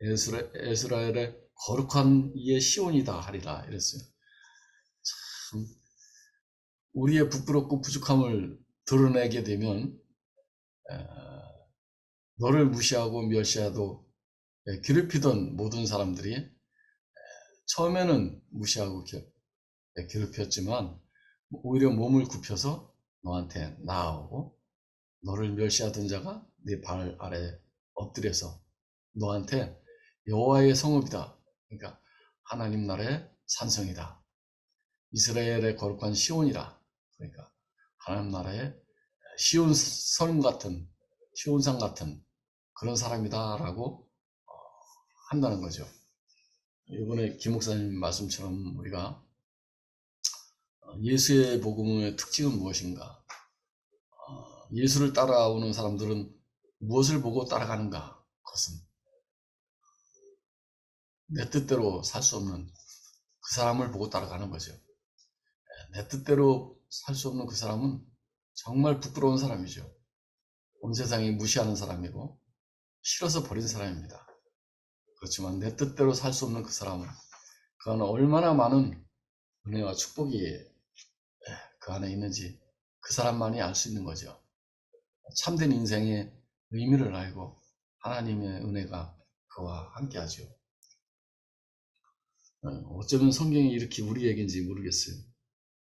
Speaker 1: 에스라엘의 거룩한 이의 시온이다 하리라 이랬어요. 참 우리의 부끄럽고 부족함을 드러내게 되면 너를 무시하고 멸시하고 괴롭히던 모든 사람들이 처음에는 무시하고 괴롭혔지만 오히려 몸을 굽혀서 너한테 나아오고, 너를 멸시하던 자가 네 발 아래 엎드려서 너한테 여호와의 성읍이다, 그러니까 하나님 나라의 산성이다, 이스라엘의 거룩한 시온이라, 그러니까 하나님 나라의 시온산 같은, 시온산 같은 그런 사람이다 라고 한다는 거죠. 이번에 김 목사님 말씀처럼 우리가 예수의 복음의 특징은 무엇인가, 예수를 따라오는 사람들은 무엇을 보고 따라가는가, 그것은 내 뜻대로 살 수 없는 그 사람을 보고 따라가는 거죠. 내 뜻대로 살 수 없는 그 사람은 정말 부끄러운 사람이죠. 온 세상이 무시하는 사람이고 싫어서 버린 사람입니다. 그렇지만 내 뜻대로 살 수 없는 그 사람은, 그 안에 얼마나 많은 은혜와 축복이 그 안에 있는지 그 사람만이 알 수 있는 거죠. 참된 인생의 의미를 알고 하나님의 은혜가 그와 함께하죠. 어쩌면 성경이 이렇게 우리 얘기인지 모르겠어요.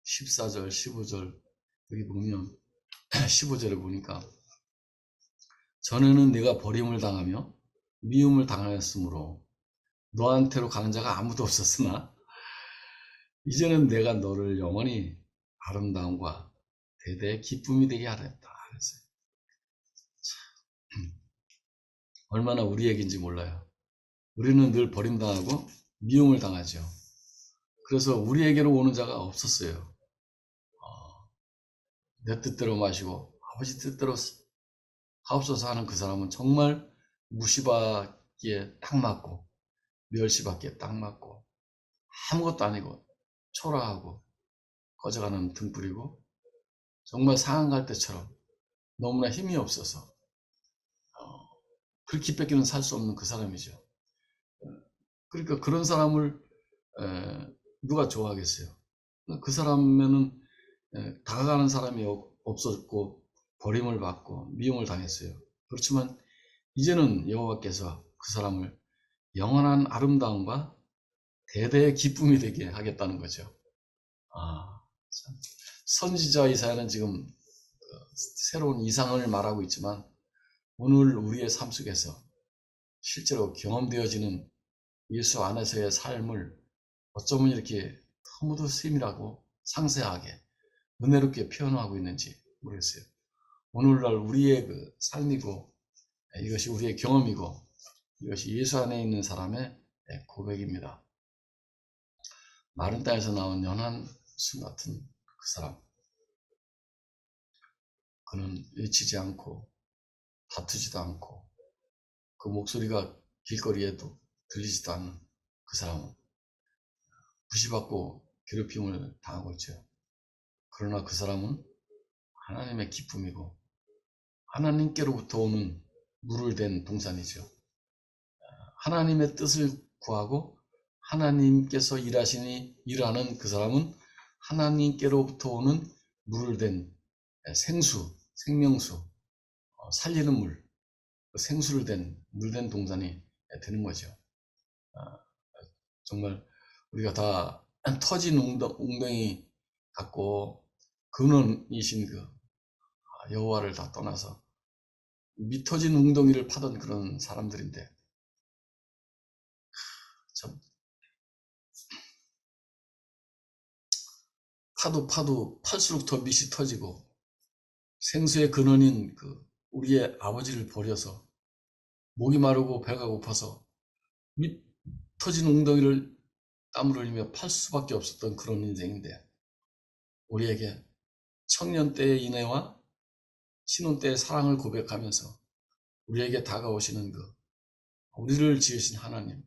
Speaker 1: 14절, 15절 여기 보면 15절에 보니까 전에는 내가 버림을 당하며 미움을 당하였으므로 너한테로 가는 자가 아무도 없었으나 이제는 내가 너를 영원히 아름다움과 대대의 기쁨이 되게 하겠다. 그랬어요. 얼마나 우리 얘기인지 몰라요. 우리는 늘 버림당하고 미움을 당하죠. 그래서 우리에게로 오는 자가 없었어요. 내 뜻대로 마시고 아버지 뜻대로 하옵소서 하는 그 사람은 정말 무시받기에 딱 맞고 멸시받기에 딱 맞고 아무것도 아니고 초라하고 꺼져가는 등불이고 정말 상한 갈대처럼 너무나 힘이 없어서 그렇게 뺏기는 살 수 없는 그 사람이죠. 그러니까 그런 사람을 누가 좋아하겠어요? 그 사람에는 다가가는 사람이 없었고 버림을 받고 미움을 당했어요. 그렇지만 이제는 여호와께서 그 사람을 영원한 아름다움과 대대의 기쁨이 되게 하겠다는 거죠. 참. 선지자 이사야는 지금 새로운 이상을 말하고 있지만 오늘 우리의 삶 속에서 실제로 경험되어지는 예수 안에서의 삶을 어쩌면 이렇게 너무도 세밀하고 상세하게 은혜롭게 표현하고 있는지 모르겠어요. 오늘날 우리의 그 삶이고 이것이 우리의 경험이고 이것이 예수 안에 있는 사람의 고백입니다. 마른 땅에서 나온 연한 수 같은 그 사람. 그는 외치지 않고 다투지도 않고 그 목소리가 길거리에도 들리지도 않는 그 사람은 무시받고 괴롭힘을 당하고 있죠. 그러나 그 사람은 하나님의 기쁨이고 하나님께로부터 오는 물을 댄 동산이죠. 하나님의 뜻을 구하고 하나님께서 일하는 그 사람은 하나님께로부터 오는 물을 댄 생수, 생명수, 살리는 물, 생수를 물된 동산이 되는 거죠. 정말 우리가 다 터진 웅덩이 같고 근원이신 그 여호와를 다 떠나서 미터진 웅덩이를 파던 그런 사람들인데 참 파도 팔수록 더 밑이 터지고 생수의 근원인 그 우리의 아버지를 버려서 목이 마르고 배가 고파서 밑 터진 웅덩이를 땀을 흘리며 팔 수밖에 없었던 그런 인생인데 우리에게 청년 때의 인애와 신혼 때의 사랑을 고백하면서 우리에게 다가오시는 우리를 지으신 하나님,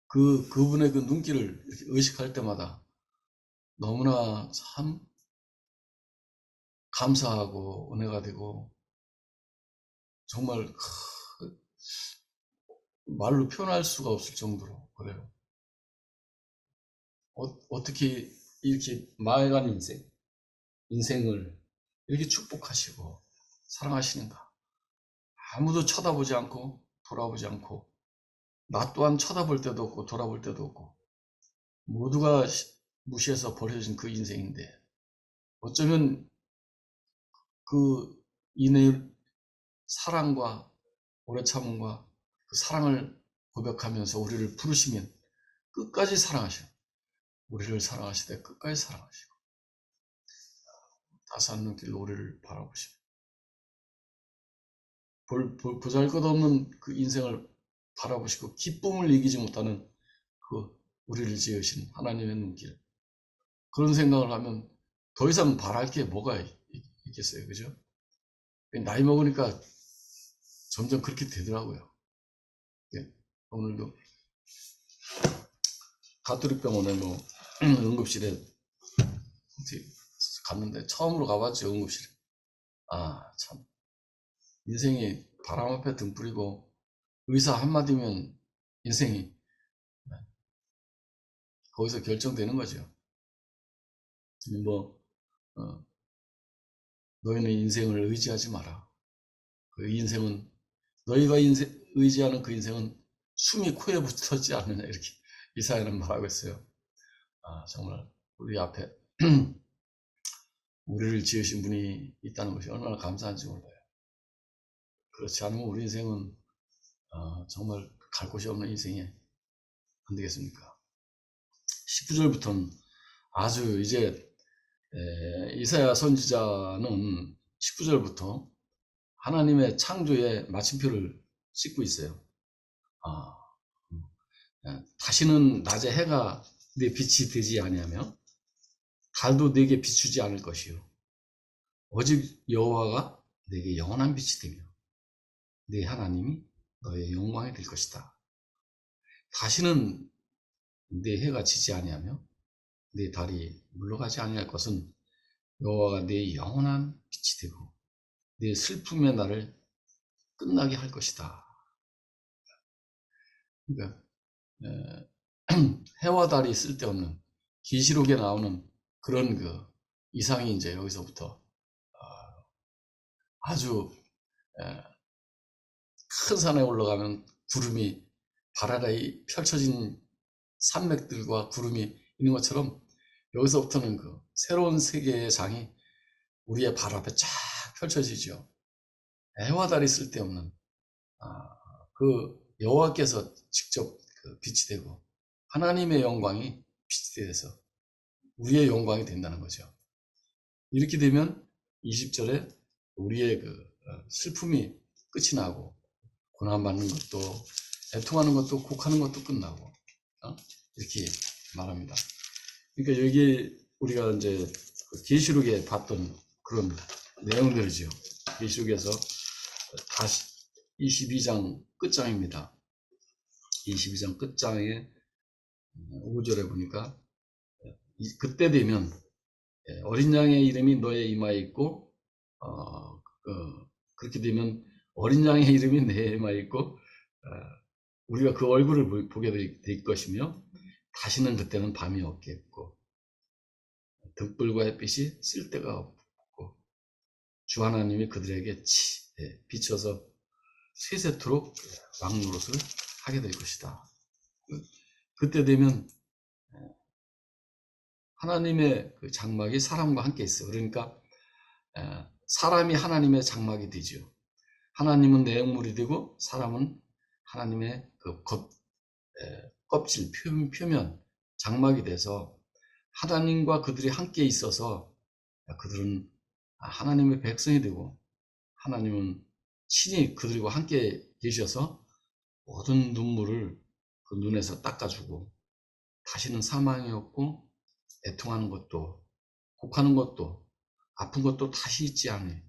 Speaker 1: 그분의 그 눈길을 이렇게 의식할 때마다 너무나 참 감사하고 은혜가 되고 정말 말로 표현할 수가 없을 정도로 그래요. 어떻게 이렇게 마에간 인생을 이렇게 축복하시고 사랑하시는가? 아무도 쳐다보지 않고 돌아보지 않고 나 또한 쳐다볼 때도 없고 돌아볼 때도 없고 모두가 무시해서 버려진 그 인생인데 어쩌면 그 인의 사랑과 오래 참음과 그 사랑을 고백하면서 우리를 부르시면 끝까지 사랑하시고 우리를 사랑하시되 끝까지 사랑하시고 따스한 눈길로 우리를 바라보시고 보잘것없는 그 인생을 바라보시고 기쁨을 이기지 못하는 그 우리를 지으신 하나님의 눈길 그런 생각을 하면 더 이상 바랄 게 뭐가 있겠어요, 그죠? 나이 먹으니까 점점 그렇게 되더라고요. 오늘도 가톨릭병원에 응급실에 갔는데 처음으로 가봤죠, 응급실에. 참 인생이 바람 앞에 등불이고 의사 한마디면 인생이 거기서 결정되는 거죠. 너희는 인생을 의지하지 마라. 그 인생은 너희가 의지하는 그 인생은 숨이 코에 붙었지 않느냐 이렇게 이사야는 말하고 있어요. 정말 우리 앞에 우리를 지으신 분이 있다는 것이 얼마나 감사한지 몰라요. 그렇지 않으면 우리 인생은 정말 갈 곳이 없는 인생이 안 되겠습니까? 19절부터는 아주 이제 이사야 선지자는 19절부터 하나님의 창조의 마침표를 찍고 있어요. 다시는 낮에 해가 내 빛이 되지 아니하며 달도 내게 비추지 않을 것이요 오직 여호와가 내게 영원한 빛이 되며 내 하나님이 너의 영광이 될 것이다. 다시는 내 해가 지지 아니하며 내 달이 물러가지 아니할 것은 여호와가 내 영원한 빛이 되고 내 슬픔의 날을 끝나게 할 것이다. 그러니까 해와 달이 쓸데없는 계시록에 나오는 그런 그 이상이 이제 여기서부터 아주 큰 산에 올라가면 구름이 바라라이 펼쳐진 산맥들과 구름이 있는 것처럼 여기서부터는 그 새로운 세계의 장이 우리의 발 앞에 쫙 펼쳐지죠. 해와 달이 쓸데없는 그 여호와께서 직접 그 빛이 되고 하나님의 영광이 빛이 돼서 우리의 영광이 된다는 거죠. 이렇게 되면 20절에 우리의 그 슬픔이 끝이 나고 고난받는 것도 애통하는 것도 곡하는 것도 끝나고 이렇게 말합니다. 그러니까 여기 우리가 이제 계시록에 봤던 그런 내용들이죠. 계시록에서 다시 22장 끝장입니다. 22장 끝장에 5절에 보니까 그때 되면 어린 양의 이름이 너의 이마에 있고 그렇게 되면 어린 양의 이름이 내 이마에 있고 우리가 그 얼굴을 보게 될 것이며 다시는 그때는 밤이 없겠고 등불과 햇빛이 쓸 데가 없고 주 하나님이 그들에게 비춰서 세세토록 왕노릇을 하게 될 것이다. 그때 되면 하나님의 그 장막이 사람과 함께 있어요. 그러니까 사람이 하나님의 장막이 되죠. 하나님은 내용물이 되고 사람은 하나님의 그 껍질, 표면, 장막이 돼서 하나님과 그들이 함께 있어서 그들은 하나님의 백성이 되고 하나님은 친히 그들과 함께 계셔서 모든 눈물을 그 눈에서 닦아주고 다시는 사망이 없고 애통하는 것도 곡하는 것도 아픈 것도 다시 있지 않으니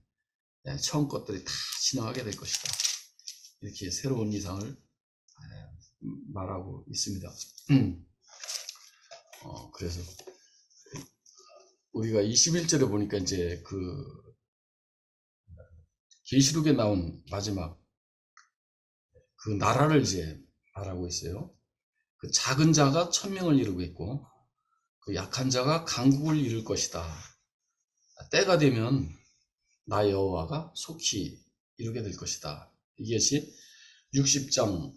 Speaker 1: 처음 것들이 다 지나가게 될 것이다. 이렇게 새로운 이상을 말하고 있습니다. 그래서 우리가 21절에 보니까 이제 그 계시록에 나온 마지막 그 나라를 이제 말하고 있어요. 그 작은 자가 1000명을 이루고 있고 그 약한 자가 강국을 이룰 것이다. 때가 되면 나 여호와가 속히 이루게 될 것이다. 이것이 60장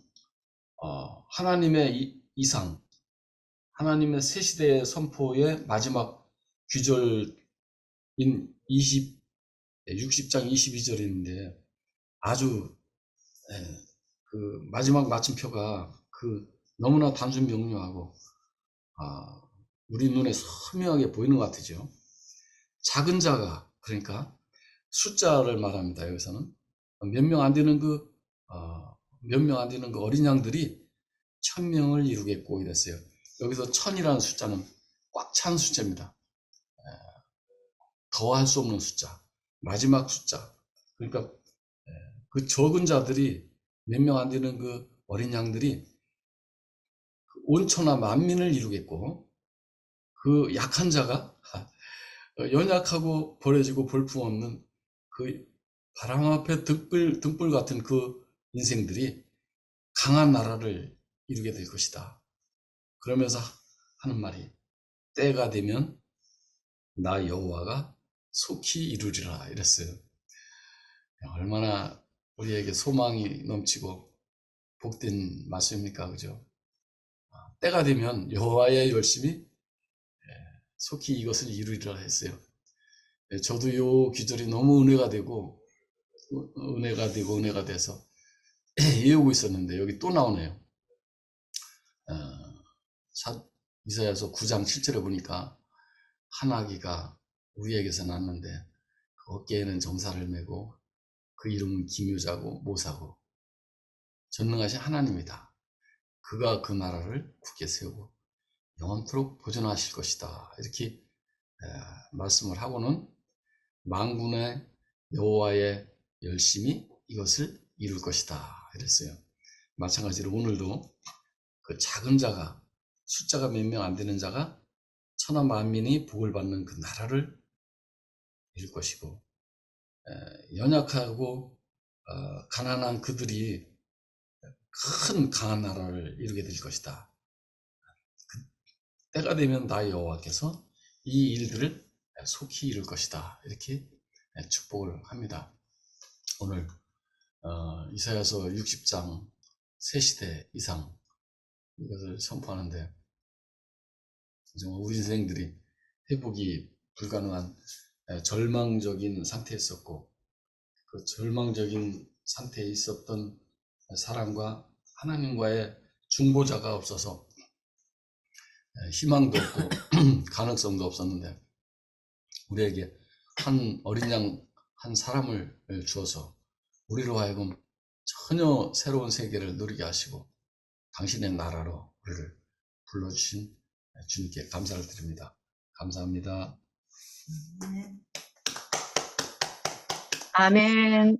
Speaker 1: 하나님의 이상, 하나님의 새 시대의 선포의 마지막 규절인 60장 22절인데 아주 그 마지막 마침표가 그 너무나 단순 명료하고 우리 눈에 선명하게 보이는 것 같으죠. 작은 자가 그러니까 숫자를 말합니다. 여기서는 몇 명 안 되는 그 어린 양들이 1000명을 이루겠고 이랬어요. 여기서 1000이라는 숫자는 꽉 찬 숫자입니다. 더할 수 없는 숫자, 마지막 숫자. 그러니까 그 적은 자들이 몇 명 안 되는 그 어린 양들이 온천하 만민을 이루겠고 그 약한 자가 연약하고 버려지고 볼품없는 그 바람 앞에 등불 같은 그 인생들이 강한 나라를 이루게 될 것이다. 그러면서 하는 말이 때가 되면 나 여호와가 속히 이루리라 이랬어요. 얼마나 우리에게 소망이 넘치고 복된 말씀입니까? 그죠? 때가 되면 여호와의 열심히 속히 이것을 이루리라 했어요. 저도 요 기절이 너무 은혜가 되고 은혜가 되고 은혜가 돼서 외우고 있었는데 여기 또 나오네요. 이사야서 9장 7절에 보니까 한 아기가 우리에게서 낳았는데 그 어깨에는 정사를 메고 그 이름은 기묘자고 모사고 전능하신 하나님이다. 그가 그 나라를 굳게 세우고 영원토록 보존하실 것이다. 이렇게 말씀을 하고는 만군의 여호와의 열심히 이것을 이룰 것이다. 이랬어요. 마찬가지로 오늘도 그 작은 자가 숫자가 몇 명 안 되는 자가 천하 만민이 복을 받는 그 나라를 이룰 것이고 연약하고 가난한 그들이 큰 강한 나라를 이루게 될 것이다. 때가 되면 나 여호와께서 이 일들을 속히 이룰 것이다. 이렇게 축복을 합니다. 오늘 이사야서 60장 새 시대 이상 이것을 선포하는데 정말 우리 인생들이 회복이 불가능한 절망적인 상태였었고 그 절망적인 상태에 있었던 사람과 하나님과의 중보자가 없어서 희망도 없고 가능성도 없었는데 우리에게 한 어린 양 한 사람을 주어서 우리로 하여금 전혀 새로운 세계를 누리게 하시고 당신의 나라로 우리를 불러주신 주님께 감사를 드립니다. 감사합니다.
Speaker 5: 아멘.